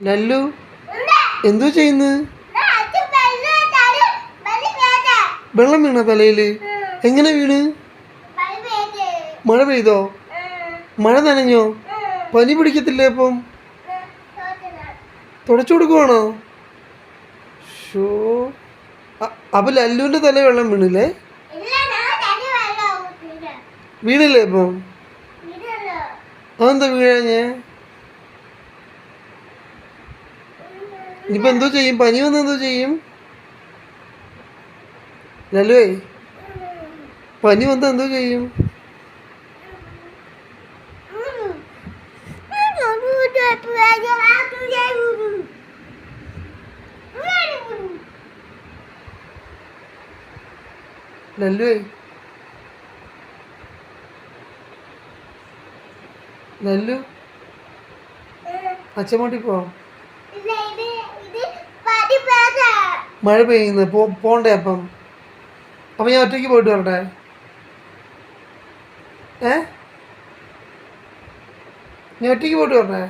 ലല്ലു എന്തോ ചെയ്യുന്നു? വെള്ളം വീണ തലയില്? എങ്ങനെ വീണ്? മഴ പെയ്തോ? മഴ നനഞ്ഞോ? പനി പിടിക്കത്തില്ലേ അപ്പം? തുടച്ചു കൊടുക്കുവാണോ? ഷോ, അപ്പൊ ലല്ലുവിന്റെ തല വെള്ളം വീണില്ലേ? വീണില്ലേ അപ്പം? അതെന്താ വീഴാഞ്ഞേ? ഇനിയിപ്പോ എന്തോ ചെയ്യും? പനി വന്ന് എന്തോ ചെയ്യും? ലല്ലുവേ, പനി വന്ന് എന്തോ ചെയ്യും? ലല്ലുവേ, ലല്ലു, അച്ഛമ്മോട്ടി പോവാം. മഴ പെയ്യുന്നു, പോണ്ടേ അപ്പം? അപ്പം ഞാൻ ഒറ്റയ്ക്ക് പോയിട്ട് വരട്ടെ? ഞാൻ ഒറ്റയ്ക്ക് പോയിട്ട് വരട്ടെ?